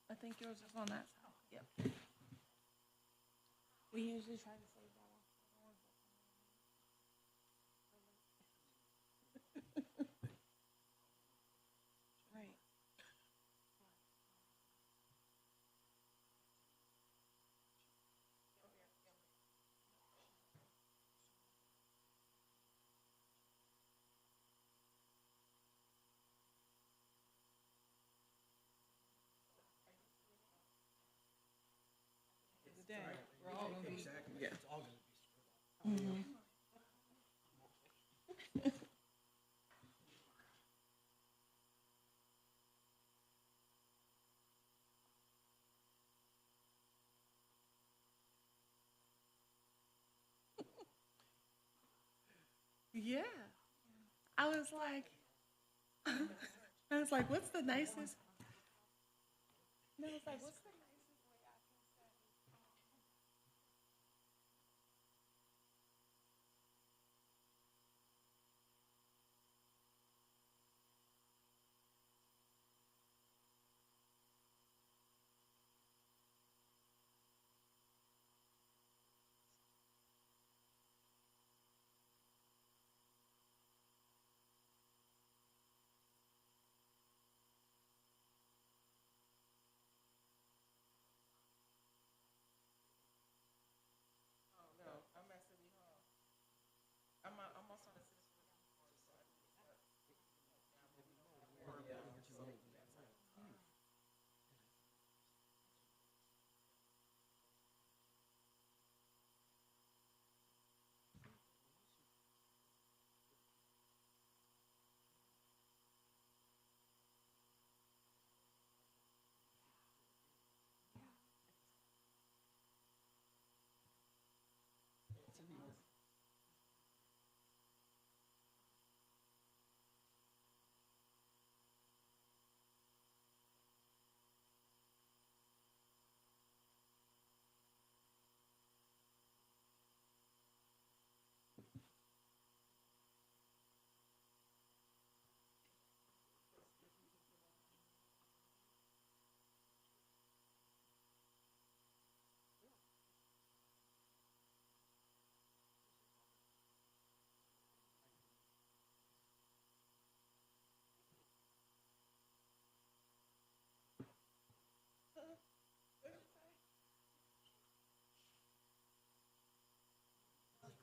I think yours is on that side. Yep. We usually try to save that one. Right. The day. We're all gonna be. Exactly. Yeah. It's all gonna be. Mm-hmm. Yeah. I was like, I was like, what's the nicest? No, I was like, what's the nicest way I can say? Oh no, I'm at City Hall. I'm almost on the citizen.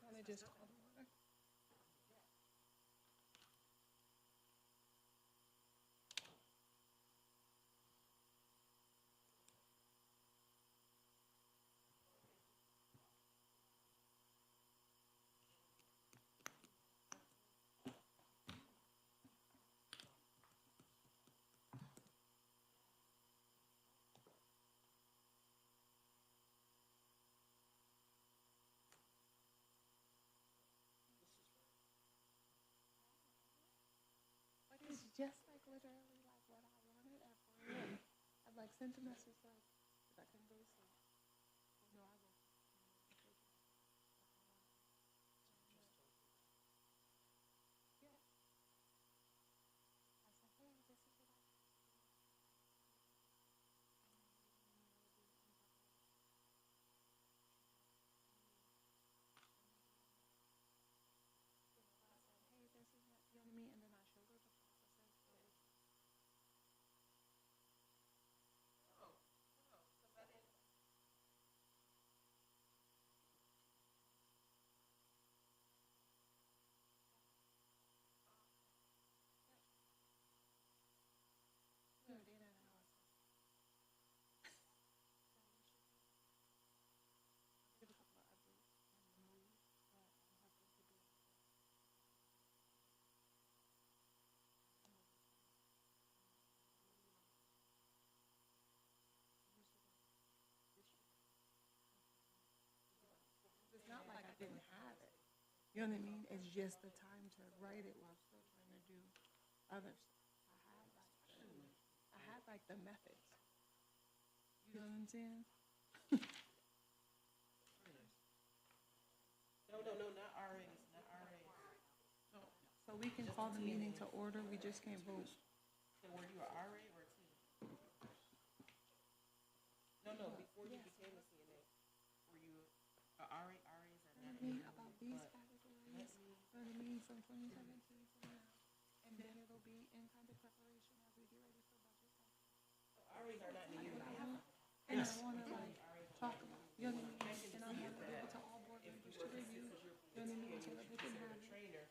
Kind of just called water. But it's just like literally like what I wanted at 4 a.m. I've like sent a message like, if I couldn't go to sleep. Oh, no, I will. Yeah. I said, hey, this is what I. I said, hey, this is what you know what I mean, and then I showed her the processes for which. Oh, no, because I didn't. No, Dana and I was. Give a couple of updates on the move, but I'm hoping to be able to. It's not like I didn't have it. You know what I mean? It's just the time to write it while still trying to do other stuff. I had like the methods. You know what I'm saying? No, no, no, not RAs, not RAs. No. So we can call the meeting to order. We just can't vote. So were you a RA or a T? No, before you became a CNA, were you a RA? RAs are not Me in about these but categories, you know what I mean, from 2017 to now. And then it'll be in kind of preparation as we get ready for budget cycle. RAs are not in the union. And I wanna like talk about, you know what I mean? And I wanna give it to all board members to review, you know what I mean, so that they can have it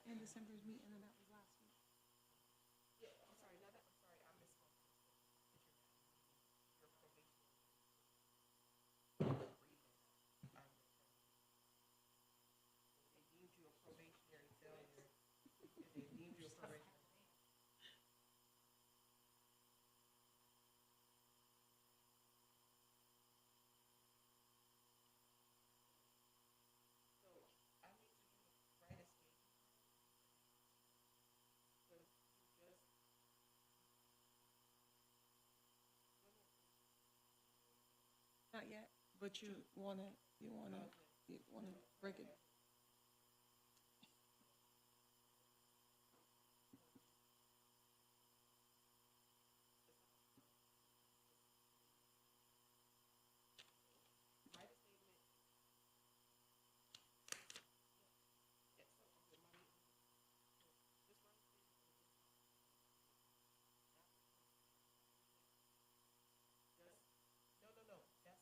in December's meeting, and that was last week. Yeah, I'm sorry, not that, I'm sorry, I misspoke. Your probation. They deemed you a probationary failure. They deemed you a probationary. So I need you to write a statement. Because you just, Not yet, but you wanna break it. write a statement. Yeah, so the money, just write a statement. Just, no, that's,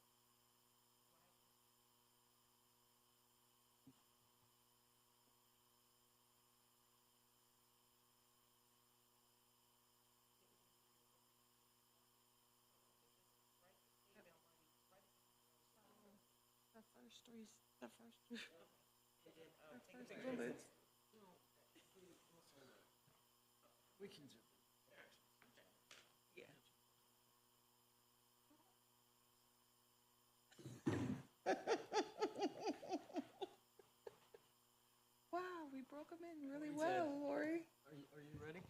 The first three, the first three, and then, the take a first picture. bullets. We can do. Yeah. Wow, we broke them in really We well, did. Lori. Are you ready?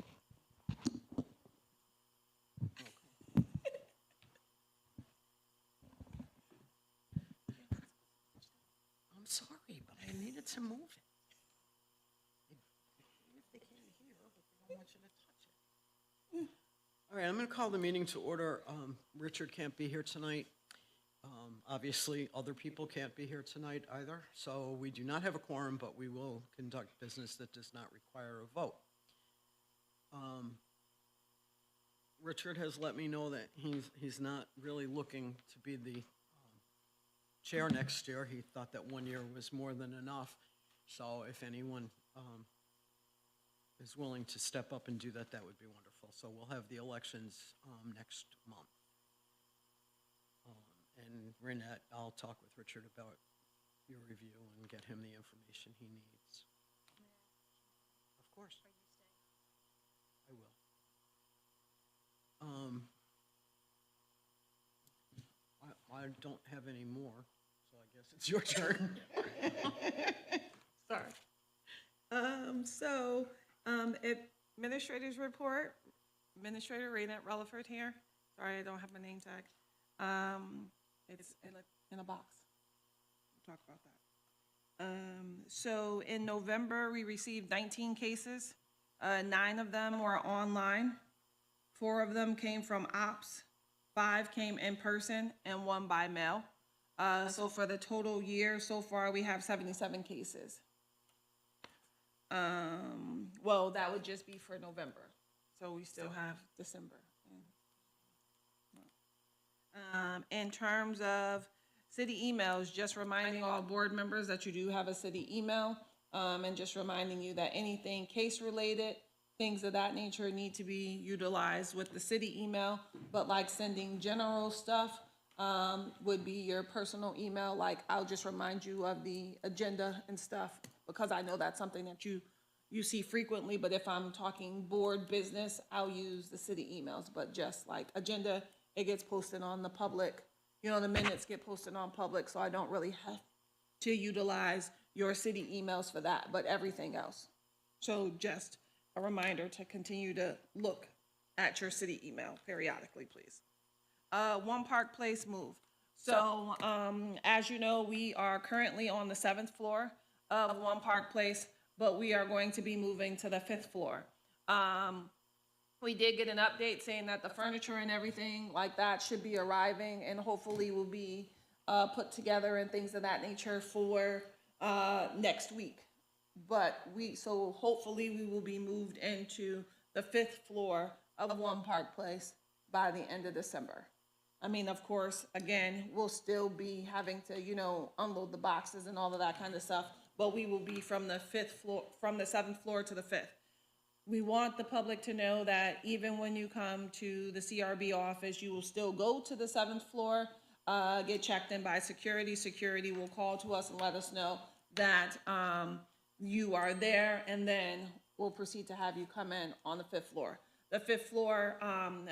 I'm sorry, but I needed to move it. If they can't hear, but they don't want you to touch it. All right, I'm going to call the meeting to order. Richard can't be here tonight. Obviously, other people can't be here tonight either, so we do not have a quorum, but we will conduct business that does not require a vote. Richard has let me know that he's not really looking to be the chair next year. He thought that 1 year was more than enough. So if anyone is willing to step up and do that, that would be wonderful. So we'll have the elections next month. And Renette, I'll talk with Richard about your review and get him the information he needs. Of course. I will. I don't have any more, so I guess it's your turn. Sorry. Administrator's report, Administrator Raynette Relaford here. Sorry, I don't have my name tag. It's In a box. we'll talk about that. So in November, we received 19 cases. 9 of them were online. 4 of them came from ops, 5 came in person, and 1 by mail. So for the total year, so far, we have 77 cases. Well, that would just be for November, so we still have December. In terms of city emails, just reminding all board members that you do have a city email, and just reminding you that anything case-related, things of that nature need to be utilized with the city email, but like sending general stuff, would be your personal email. Like, I'll just remind you of the agenda and stuff, because I know that's something that you see frequently, but if I'm talking board business, I'll use the city emails, but just like agenda, it gets posted on the public, you know, the minutes get posted on public, so I don't really have to utilize your city emails for that, but everything else. So just a reminder to continue to look at your city email periodically, please. One Park Place move. So, as you know, we are currently on the 7th floor of One Park Place, but we are going to be moving to the 5th floor. We did get an update saying that the furniture and everything like that should be arriving and hopefully will be put together and things of that nature for next week. But so hopefully we will be moved into the 5th floor of One Park Place by the end of December. I mean, of course, again, we'll still be having to, unload the boxes and all of that kind of stuff, but we will be from the 5th floor, from the 7th floor to the 5th. We want the public to know that even when you come to the CRB office, you will still go to the 7th floor, get checked in by security. Security will call to us and let us know that you are there, and then we'll proceed to have you come in on the 5th floor. The 5th floor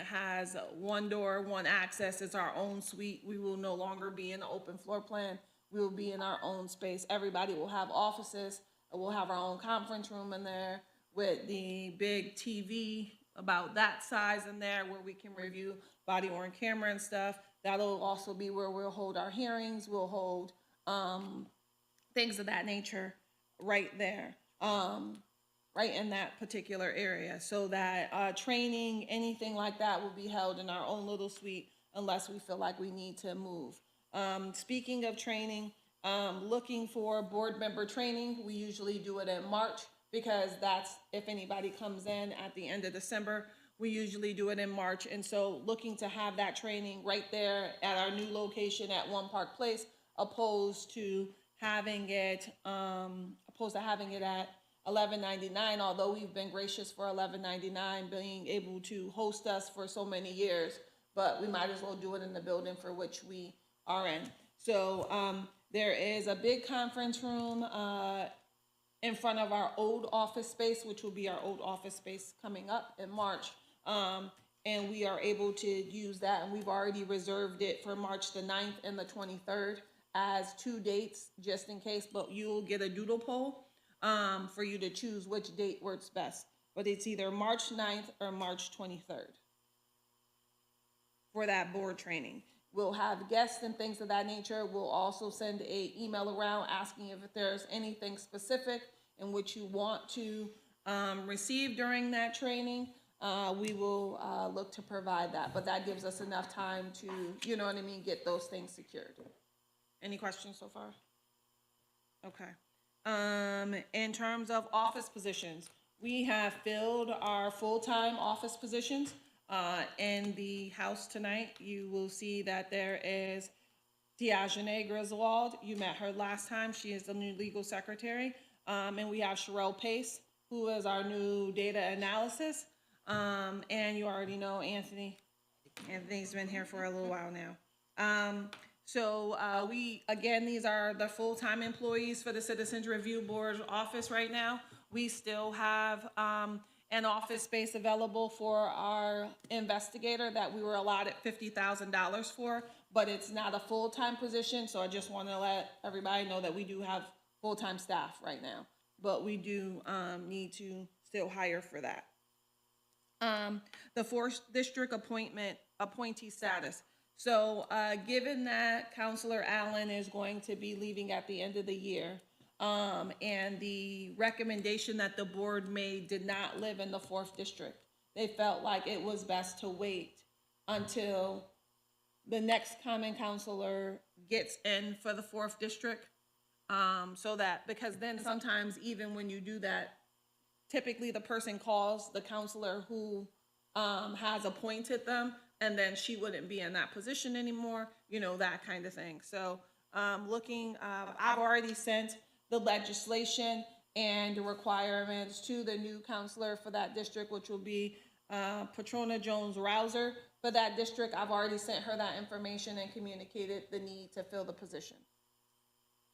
has one door, one access. It's our own suite. We will no longer be in the open floor plan. We will be in our own space. Everybody will have offices. We'll have our own conference room in there with the big TV about that size in there where we can review body-worn camera and stuff. That'll also be where we'll hold our hearings. We'll hold things of that nature right there. Right in that particular area, so that training, anything like that will be held in our own little suite unless we feel like we need to move. Speaking of training, looking for board member training, we usually do it in March because that's if anybody comes in at the end of December, we usually do it in March. And so looking to have that training right there at our new location at One Park Place, opposed to having it at $11.99, although we've been gracious for $11.99, being able to host us for so many years, but we might as well do it in the building for which we are in. So there is a big conference room in front of our old office space, which will be our old office space coming up in March. And we are able to use that, and we've already reserved it for March the 9th and the 23rd as 2 dates, just in case, but you'll get a doodle poll for you to choose which date works best. But it's either March 9th or March 23rd for that board training. We'll have guests and things of that nature. We'll also send an email around asking if there's anything specific in which you want to receive during that training. We will look to provide that, but that gives us enough time to, get those things secured. Any questions so far? Okay. In terms of office positions, we have filled our full-time office positions. In the House tonight, you will see that there is Diajane Griswold. You met her last time. She is the new legal secretary. And we have Sherelle Pace, who is our new data analysis. And you already know Anthony. Anthony's been here for a little while now. These are the full-time employees for the Citizens Review Board office right now. We still have an office space available for our investigator that we were allotted $50,000 for, but it's not a full-time position, so I just want to let everybody know that we do have full-time staff right now, but we do need to still hire for that. The 4th district appointee status. So given that Councilor Allen is going to be leaving at the end of the year, and the recommendation that the board made did not live in the 4th district, they felt like it was best to wait until the next common councilor gets in for the 4th district. Because then sometimes even when you do that, typically the person calls the counselor who has appointed them, and then she wouldn't be in that position anymore, that kind of thing. So I've already sent the legislation and the requirements to the new counselor for that district, which will be Patrona Jones-Rouser. For that district, I've already sent her that information and communicated the need to fill the position.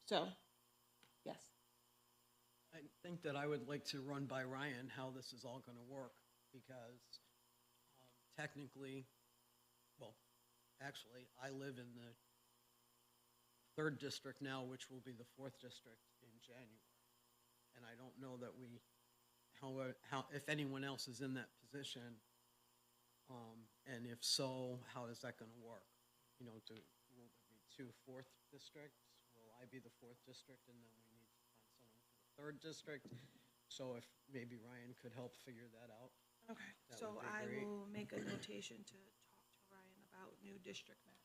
So, yes. I think that I would like to run by Ryan how this is all going to work, because technically, actually, I live in the 3rd district now, which will be the 4th district in January. And I don't know that if anyone else is in that position, and if so, how is that going to work? Will there be 2 4th districts? Will I be the 4th district, and then we need to find someone for the 3rd district? So if maybe Ryan could help figure that out. Okay, That so would be I great. will make a notation to talk to Ryan about new district map.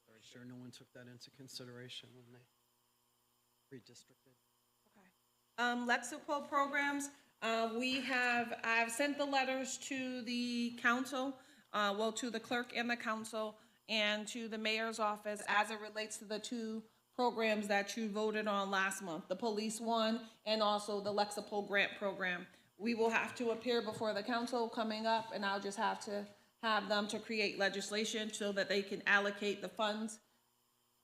Very sure no one took that into consideration when they redistricted. Lexipol programs, I've sent the letters to the council, to the clerk and the council, and to the mayor's office as it relates to the two programs that you voted on last month, the police one and also the Lexipol grant program. We will have to appear before the council coming up, and I'll just have to have them to create legislation so that they can allocate the funds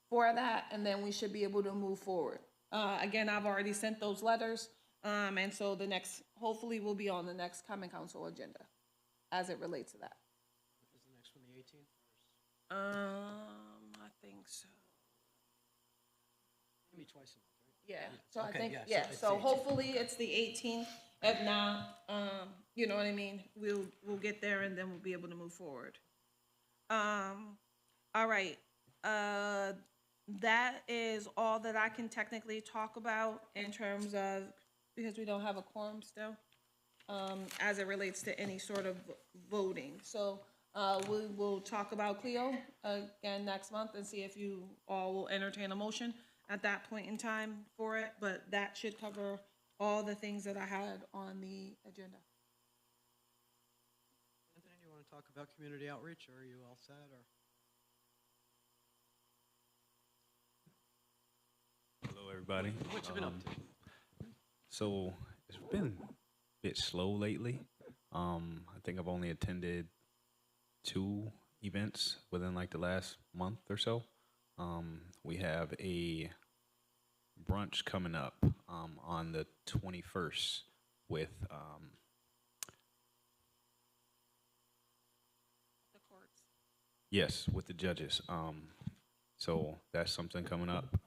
for that, and then we should be able to move forward. Again, I've already sent those letters, and so the next, hopefully will be on the next coming council agenda as it relates to that. Is the next one the 18th? I think so. Maybe twice a month, right? Yeah, so I Okay, think, yeah, so yeah, it's so 18th. hopefully it's the 18th. If not, you know what I mean? We'll get there and then we'll be able to move forward. All right, that is all that I can technically talk about in terms of, because we don't have a quorum still, as it relates to any sort of voting. So, we will talk about Cleo again next month and see if you all will entertain a motion at that point in time for it, but that should cover all the things that I had on the agenda. Anthony, do you want to talk about community outreach, or are you all set, or? Hello, everybody. What you been up to? So it's been a bit slow lately. I think I've only attended 2 events within like the last month or so. We have a brunch coming up on the 21st with The courts. yes, with the judges. So that's something coming up.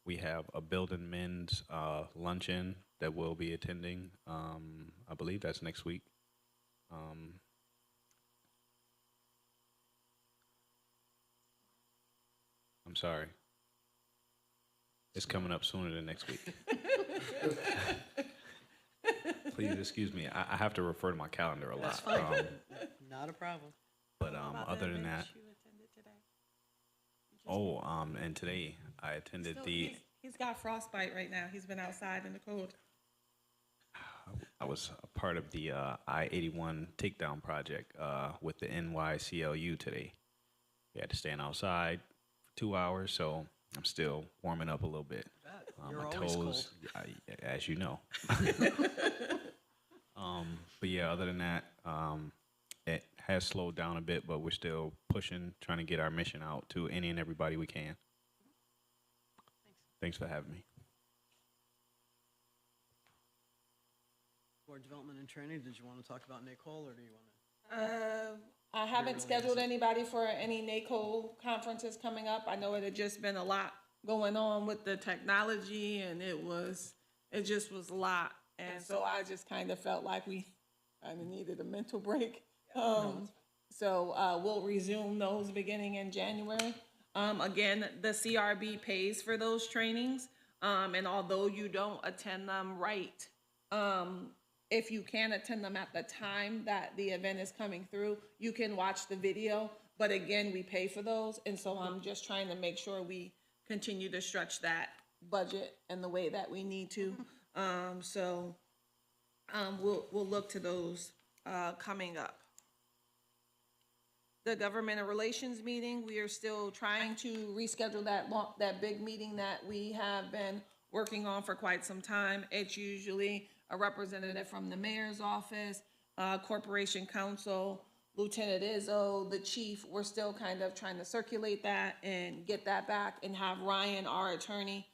We have a Building Men's luncheon that we'll be attending. I believe that's next week. I'm sorry. It's coming up sooner than next week. Please excuse me. I have to refer to my calendar a lot. Not a problem. But About the other than events that, you attended today? and today I attended Still, the. he's got frostbite right now. He's been outside in the cold. I was a part of the I-81 takedown project with the NYCLU today. We had to stand outside for 2 hours, so I'm still warming up a little bit. You're My always cold. as you know. But yeah, other than that, it has slowed down a bit, but we're still pushing, trying to get our mission out to any and everybody we can. Thanks for having me. Board development and training, did you want to talk about Nicole, or do you want to? I haven't scheduled anybody for any NACO conferences coming up. I know it had just been a lot going on with the technology, and it just was a lot. And so I just kind of felt like we kind of needed a mental break. So we'll resume those beginning in January. Again, the CRB pays for those trainings. And although you don't attend them right, if you can attend them at the time that the event is coming through, you can watch the video. But again, we pay for those. And so I'm just trying to make sure we continue to stretch that budget in the way that we need to. We'll look to those coming up. The government relations meeting, we are still trying to reschedule that big meeting that we have been working on for quite some time. It's usually a representative from the mayor's office, corporation counsel, Lieutenant Izzo, the chief. We're still kind of trying to circulate that and get that back and have Ryan, our attorney,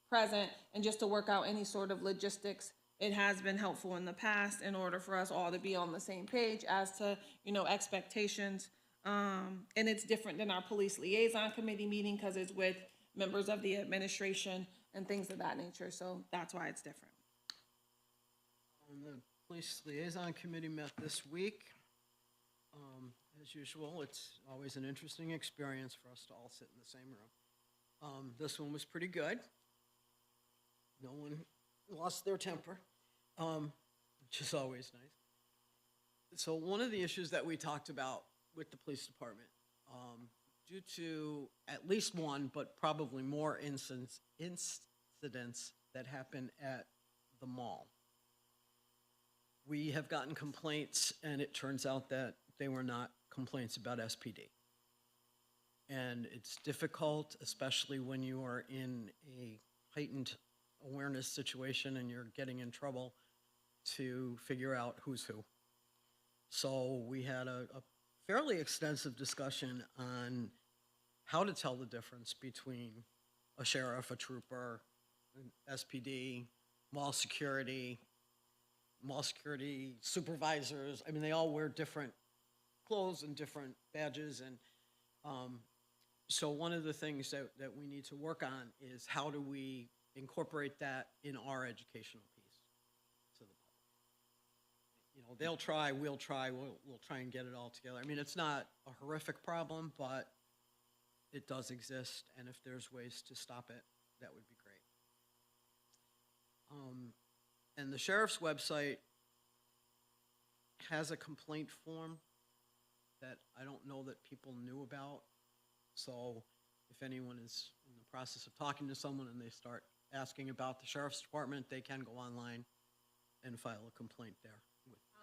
present, and just to work out any sort of logistics. It has been helpful in the past in order for us all to be on the same page as to, expectations. And it's different than our police liaison committee meeting because it's with members of the administration and things of that nature. So that's why it's different. The police liaison committee met this week. As usual, it's always an interesting experience for us to all sit in the same room. This one was pretty good. No one lost their temper, which is always nice. So one of the issues that we talked about with the police department, due to at least one, but probably more incidents that happen at the mall. We have gotten complaints, and it turns out that they were not complaints about SPD. And it's difficult, especially when you are in a heightened awareness situation and you're getting in trouble, to figure out who's who. So we had a fairly extensive discussion on how to tell the difference between a sheriff, a trooper, an SPD, mall security supervisors. I mean, they all wear different clothes and different badges. And so one of the things that we need to work on is how do we incorporate that in our educational piece to the public. You know, they'll try, we'll try and get it all together. I mean, it's not a horrific problem, but it does exist, and if there's ways to stop it, that would be great. And the sheriff's website has a complaint form that I don't know that people knew about. So if anyone is in the process of talking to someone and they start asking about the sheriff's department, they can go online and file a complaint there.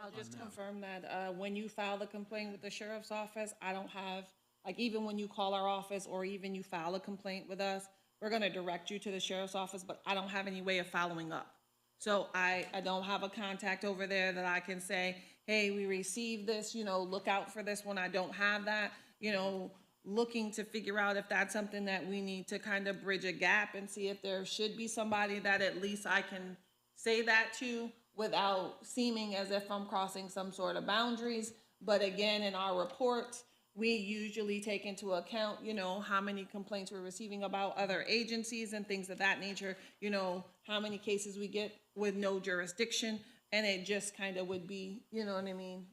I'll just on them. confirm that when you file the complaint with the sheriff's office, I don't have, like, even when you call our office or even you file a complaint with us, we're gonna direct you to the sheriff's office, but I don't have any way of following up. So I don't have a contact over there that I can say, hey, we received this, you know, look out for this one. I don't have that, you know, looking to figure out if that's something that we need to kind of bridge a gap and see if there should be somebody that at least I can say that to without seeming as if I'm crossing some sort of boundaries. But again, in our reports, we usually take into account, you know, how many complaints we're receiving about other agencies and things of that nature, you know, how many cases we get with no jurisdiction, and it just kind of would be, you know what I mean,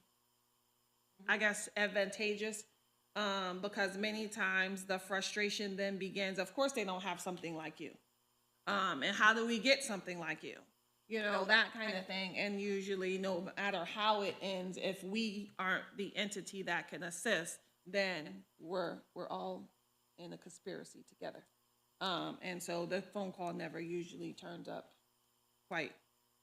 I guess advantageous, because many times the frustration then begins, of course they don't have something like you. And how do we get something like you? You know, that kind of thing. And usually no matter how it ends, if we aren't the entity that can assist, then we're all in a conspiracy together. And so the phone call never usually turns up quite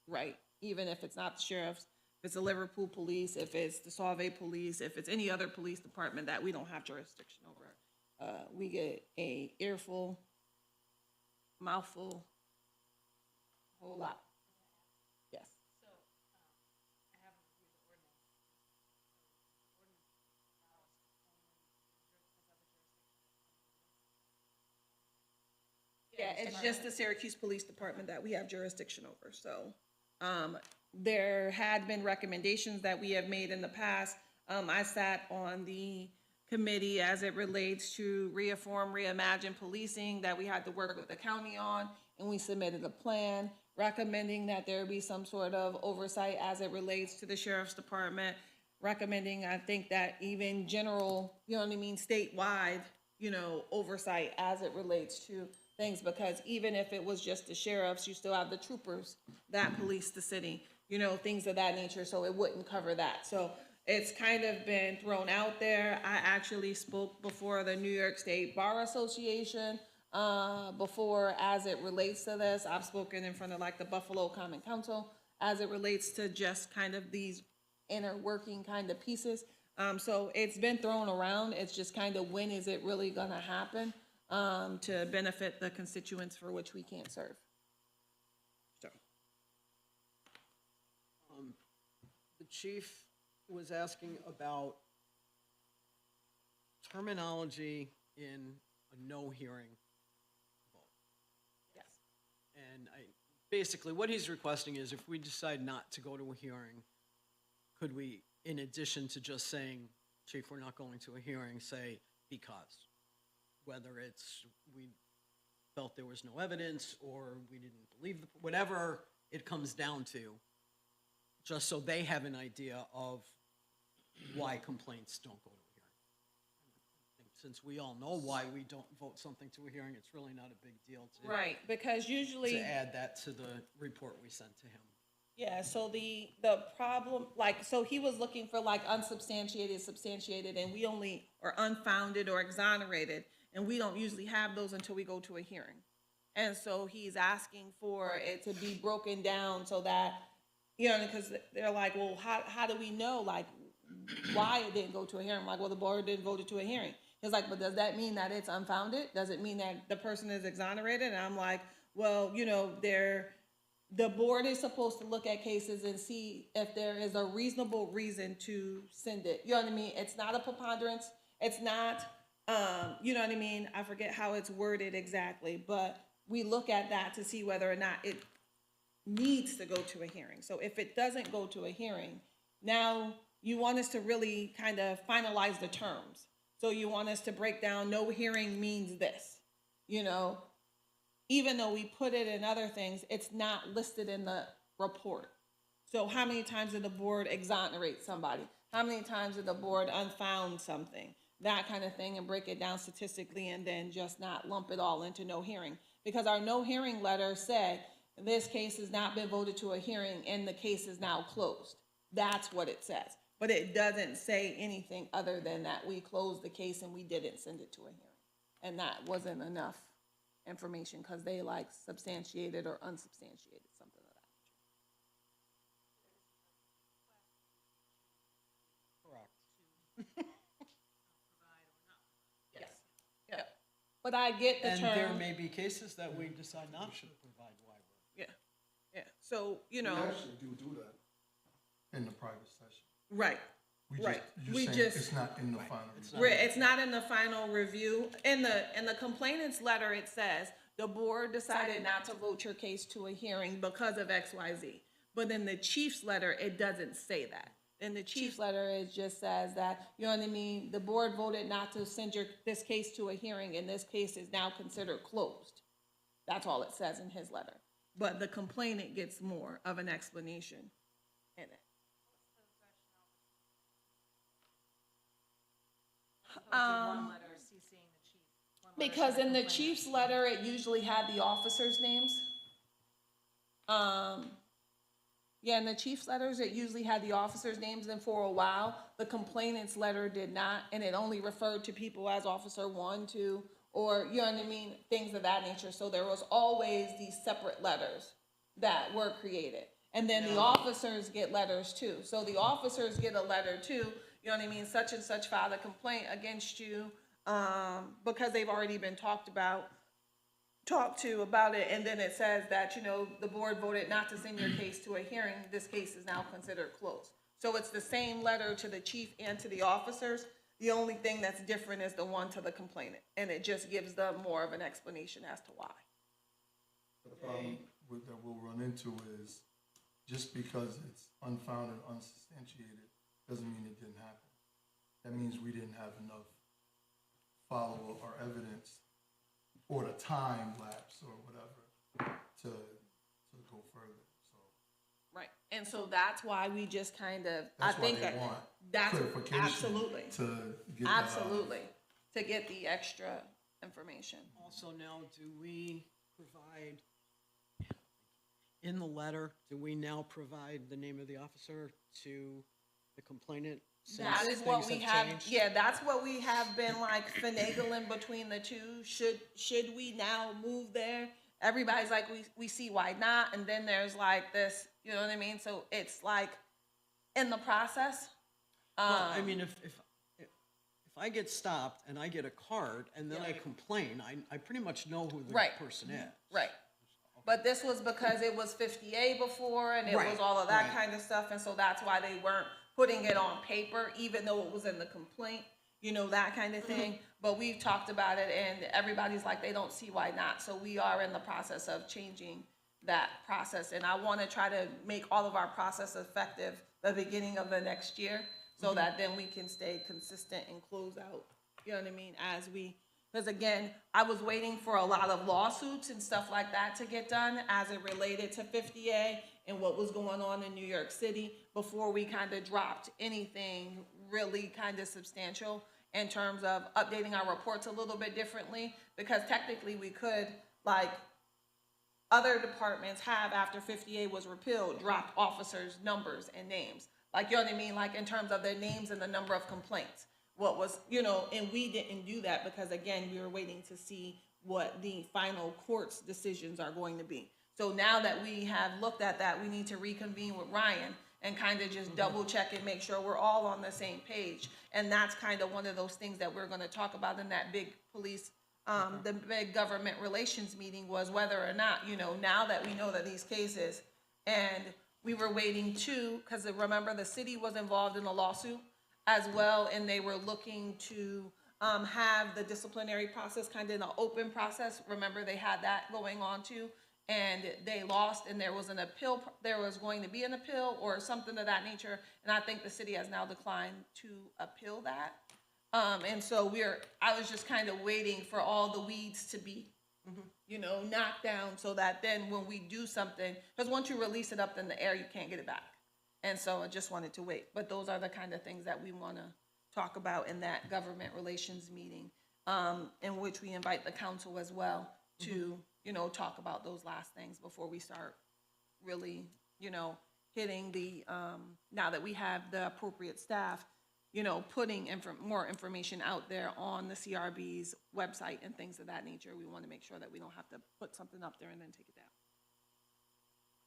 right, even if it's not the sheriff's, if it's the Liverpool police, if it's the Sauve police, if it's any other police department that we don't have jurisdiction over. We get a earful, mouthful, whole lot. Yes. Yeah, it's just the Syracuse Police Department that we have jurisdiction over. So there had been recommendations that we have made in the past. I sat on the committee as it relates to reform, reimagine policing that we had to work with the county on, and we submitted a plan recommending that there be some sort of oversight as it relates to the sheriff's department, recommending, I think, that even general, you know what I mean, statewide, you know, oversight as it relates to things, because even if it was just the sheriffs, you still have the troopers that police the city, you know, things of that nature, so it wouldn't cover that. So it's kind of been thrown out there. I actually spoke before the New York State Bar Association before as it relates to this. I've spoken in front of like the Buffalo Common Council as it relates to just kind of these inner working kind of pieces. So it's been thrown around. It's just kind of when is it really gonna happen to benefit the constituents for which we can't serve. So. The chief was asking about terminology in a no hearing vote. Yes. And basically what he's requesting is if we decide not to go to a hearing, could we, in addition to just saying, Chief, we're not going to a hearing, say because? Whether it's we felt there was no evidence or we didn't believe, whatever it comes down to, just so they have an idea of why complaints don't go to a hearing. I think since we all know why we don't vote something to a hearing, it's really not a big deal to. Right, because usually. To add that to the report we sent to him. Yeah, so the problem, like, so he was looking for like unsubstantiated, substantiated, and we only, or unfounded or exonerated, and we don't usually have those until we go to a hearing. And so he's asking for it to be broken down so that, you know, because they're like, well, how do we know, like, why it didn't go to a hearing? I'm like, well, the board didn't vote it to a hearing. He's like, but does that mean that it's unfounded? Does it mean that the person is exonerated? And I'm like, well, you know, the board is supposed to look at cases and see if there is a reasonable reason to send it. You know what I mean? It's not a preponderance. It's not, you know what I mean? I forget how it's worded exactly, but we look at that to see whether or not it needs to go to a hearing. So if it doesn't go to a hearing, now you want us to really kind of finalize the terms. So you want us to break down, no hearing means this, you know? Even though we put it in other things, it's not listed in the report. So how many times did the board exonerate somebody? How many times did the board unfound something? That kind of thing, and break it down statistically, and then just not lump it all into no hearing. Because our no hearing letter said, this case has not been voted to a hearing and the case is now closed. That's what it says. But it doesn't say anything other than that we closed the case and we didn't send it to a hearing. And that wasn't enough information because they like substantiated or unsubstantiated, something of that Correct. nature. Yes. Yeah. But I get the And term. there may be cases that we decide not to provide waiver. Yeah. Yeah. So, you know. We actually do that in the private session. Right. Right. We You're just- saying it's not in the final. It's not in the final review. In the complainant's letter, it says, the board decided not to vote your case to a hearing because of X, Y, Z. But in the chief's letter, it doesn't say that. In the chief's letter, it just says that, you know what I mean, the board voted not to send this case to a hearing, and this case is now considered closed. That's all it says in his letter. But the complainant gets more of an explanation in it. Because in the chief's letter, it usually had the officers' names. Yeah, in the chief's letters, it usually had the officers' names, and for a while, the complainant's letter did not, and it only referred to people as Officer 1, 2, or, you know what I mean, things of that nature. So there was always these separate letters that were created. And then the officers get letters too. So the officers get a letter too, you know what I mean, such and such filed a complaint against you, because they've already been talked to about it, and then it says that, you know, the board voted not to send your case to a hearing, this case is now considered closed. So it's the same letter to the chief and to the officers. The only thing that's different is the one to the complainant, and it just gives them more of an explanation as to why. The problem that we'll run into is just because it's unfounded, unsubstantiated, doesn't mean it didn't happen. That means we didn't have enough follow-up or evidence or the time lapse or whatever to go further. So Right, and so that's why we just kind of, that's why they want that's clarification absolutely, to get that out. absolutely, to get the extra information. Also now, do we provide, in the letter, do we now provide the name of the officer to the complainant? That since is what things we have have, changed? yeah, that's what we have been like finagling between the two. Should we now move there? Everybody's like, we see why not, and then there's like this, you know what I mean? So it's like in the process. Well, I mean, if I get stopped and I get a card and then I complain, I pretty much know who the Right. person is. Right. But this was because it was 50A before, and it was Right, all of that right. kind of stuff, and so that's why they weren't putting it on paper, even though it was in the complaint, you know, that kind of thing. But we've talked about it, and everybody's like, they don't see why not. So we are in the process of changing that process, and I want to try to make all of our process effective the beginning of the next year, so that then we can stay consistent and close out, you know what I mean, because again, I was waiting for a lot of lawsuits and stuff like that to get done as it related to 50A and what was going on in New York City before we kind of dropped anything really kind of substantial. in terms of updating our reports a little bit differently, because technically we could, like, other departments have, after 50A was repealed, dropped officers' numbers and names. Like, you know what I mean? Like, in terms of their names and the number of complaints. What was, you know, and we didn't do that because, again, we were waiting to see what the final court's decisions are going to be. So now that we have looked at that, we need to reconvene with Ryan and kind of just double check and make sure we're all on the same page. And that's kind of one of those things that we're going to talk about in that big police, the big government relations meeting, was whether or not, you know, now that we know that these cases, and we were waiting too, because remember the city was involved in a lawsuit as well, and they were looking to have the disciplinary process kind of in an open process. Remember, they had that going on too, and they lost, and there was an appeal, there was going to be an appeal or something of that nature, and I think the city has now declined to appeal that. And so I was just kind of waiting for all the weeds to be, you know, knocked down, so that then when we do something, because once you release it up in the air, you can't get it back. And so I just wanted to wait. But those are the kind of things that we want to talk about in that government relations meeting, in which we invite the council as well to, you know, talk about those last things before we start really, you know, hitting the, now that we have the appropriate staff, you know, putting more information out there on the CRB's website and things of that nature. We want to make sure that we don't have to put something up there and then take it down.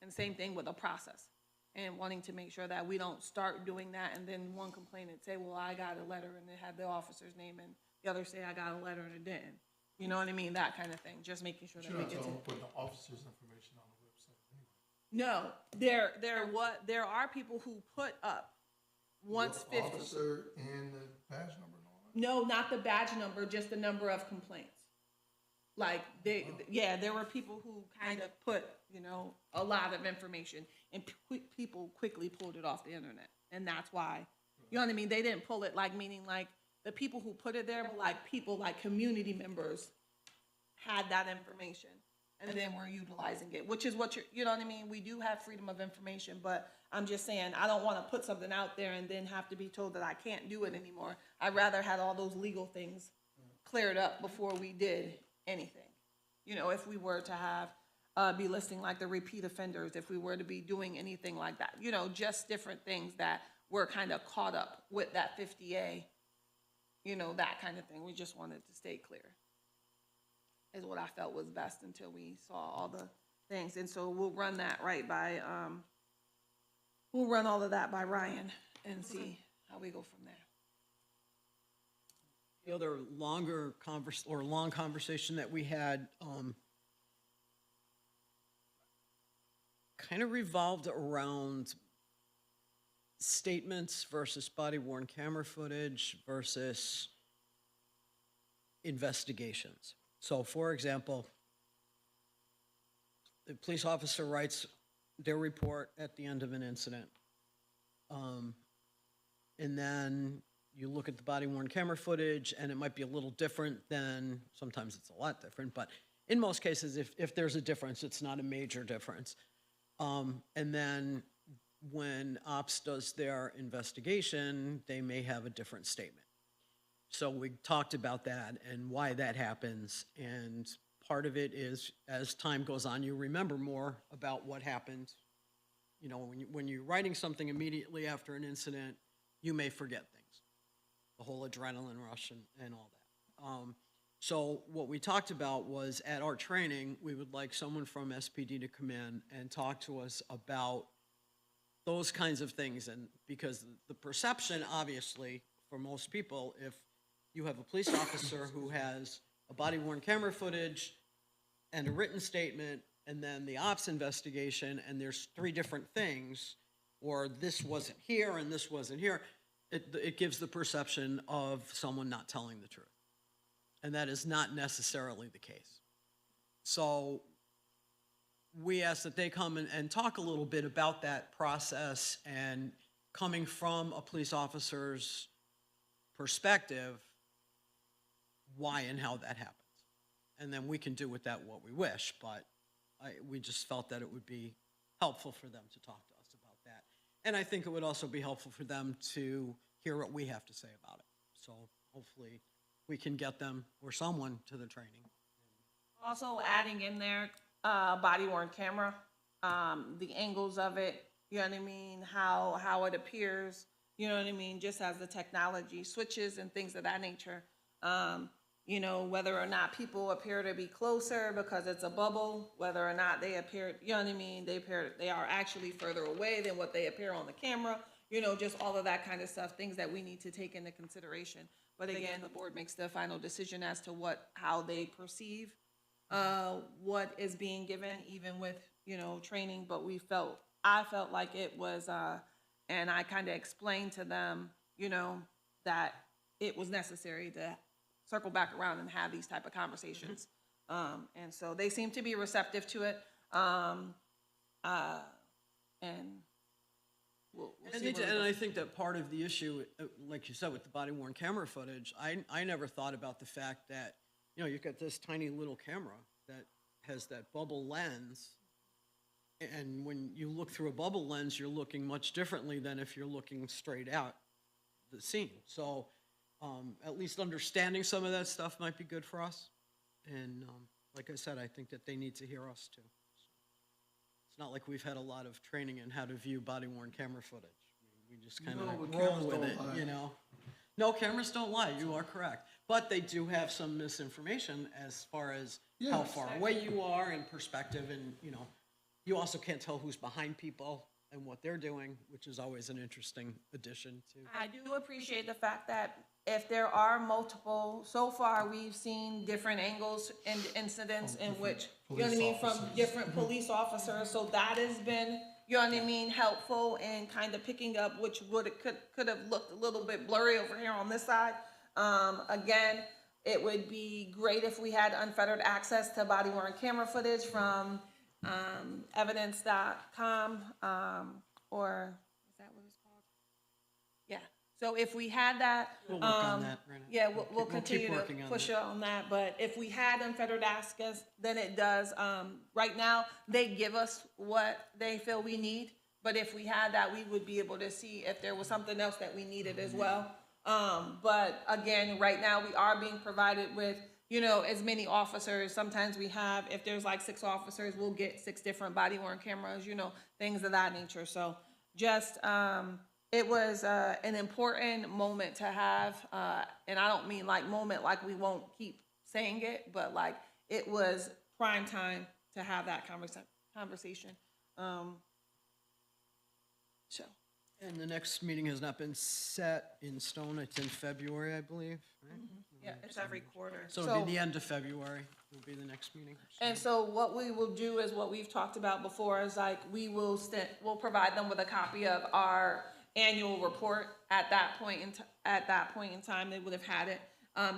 And same thing with the process, and wanting to make sure that we don't start doing that and then one complainant say, well, I got a letter and it had the officer's name, and the other say, I got a letter and it didn't. You know what I mean? That kind of thing. Just making sure that Should we have get to. told them to put the officer's information on the website anyway. No, there are people who put up once The 50. officer and the badge number and all that? No, not the badge number, just the number of complaints. Like, there were people who kind of put, you know, a lot of information, and people quickly pulled it off the internet. And that's why, you know what I mean? They didn't pull it, like, meaning like the people who put it there, but like people, like community members had that information, and then we're utilizing it, which is what you know what I mean? We do have freedom of information, but I'm just saying, I don't want to put something out there and then have to be told that I can't do it anymore. I'd rather had all those legal things cleared up before we did anything. You know, if we were to have, be listing like the repeat offenders, if we were to be doing anything like that, you know, just different things that were kind of caught up with that 50A, you know, that kind of thing. We just wanted to stay clear, is what I felt was best until we saw all the things. And so we'll run that right by, we'll run all of that by Ryan and see how we go from there. The other long conversation that we had kind of revolved around statements versus body-worn camera footage versus investigations. So, for example, the police officer writes their report at the end of an incident, and then you look at the body-worn camera footage, and it might be a little different than, sometimes it's a lot different, but in most cases, if there's a difference, it's not a major difference. And then when ops does their investigation, they may have a different statement. So we talked about that and why that happens, and part of it is, as time goes on, you remember more about what happened. You know, when you're writing something immediately after an incident, you may forget things. The whole adrenaline rush and all that. So what we talked about was, at our training, we would like someone from SPD to come in and talk to us about those kinds of things. And because the perception, obviously, for most people, if you have a police officer who has a body-worn camera footage and a written statement, and then the ops investigation, and there's three different things, or this wasn't here and this wasn't here, it gives the perception of someone not telling the truth. And that is not necessarily the case. So we ask that they come and talk a little bit about that process, and coming from a police officer's perspective, why and how that happens. And then we can do with that what we wish, but we just felt that it would be helpful for them to talk to us about that. And I think it would also be helpful for them to hear what we have to say about it. So hopefully we can get them or someone to the training. Also adding in there, body worn camera, the angles of it, you know what I mean, how it appears, you know what I mean, just as the technology switches and things of that nature. You know, whether or not people appear to be closer because it's a bubble, whether or not they appear, you know what I mean, they are actually further away than what they appear on the camera, you know, just all of that kind of stuff, things that we need to take into consideration. But again, the board makes the final decision as to how they perceive what is being given, even with, you know, training. But I felt like it was, and I kind of explained to them, you know, that it was necessary to circle back around and have these type of conversations. And so they seem to be receptive to it. And we'll see where it And goes. I think that part of the issue, like you said, with the body worn camera footage, I never thought about the fact that, you know, you've got this tiny little camera that has that bubble lens. And when you look through a bubble lens, you're looking much differently than if you're looking straight out the scene. So at least understanding some of that stuff might be good for us. And like I said, I think that they need to hear us too. It's not like we've had a lot of training in how to view body-worn camera footage. We just kind No, of but roll cameras with don't it, lie. you know? No, cameras don't lie, you are correct. But they do have some misinformation as far as how Yes. far away you are and perspective, and, you know, you also can't tell who's behind people and what they're doing, which is always an interesting addition to. I do appreciate the fact that if there are multiple, so far we've seen different angles and incidents in which, you know what I mean, from different police officers. So that has been, you know what I mean, helpful in kind of picking up which could have looked a little bit blurry over here on this side. Again, it would be great if we had unfettered access to body worn camera footage from evidence.com, or is that what it's called? Yeah. So if we had that, We'll work on that, Brenna. yeah, we'll We'll keep continue to working on push that. on that. But if we had unfettered access, then it does. Right now, they give us what they feel we need. But if we had that, we would be able to see if there was something else that we needed as well. But again, right now we are being provided with, you know, as many officers. Sometimes we have, if there's like 6 officers, we'll get 6 different body worn cameras, you know, things of that nature. So just, it was an important moment to have, and I don't mean like moment like we won't keep saying it, but like it was prime time to have that conversation. So. And the next meeting has not been set in stone. It's in February, I believe, right? Yeah, it's every quarter. So it'll be the end of February will be the next meeting. And so what we will do is what we've talked about before is like we'll provide them with a copy of our annual report at that point in time. They would have had it.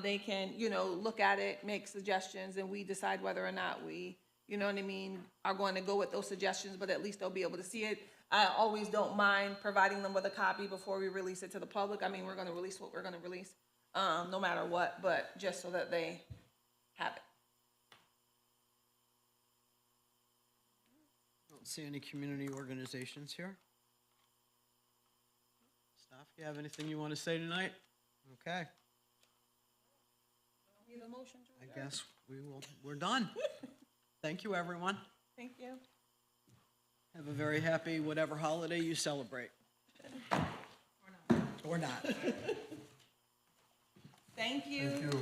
They can, you know, look at it, make suggestions, and we decide whether or not we, you know what I mean, are going to go with those suggestions, but at least they'll be able to see it. I always don't mind providing them with a copy before we release it to the public. I mean, we're going to release what we're going to release, no matter what, but just so that they have it. I don't see any community organizations here. Staff, you have anything you want to say tonight? Okay, Need a motion to I guess we're done. Thank you, everyone. Thank you. Have a very happy whatever holiday you celebrate. Or not. Thank you. Thank you.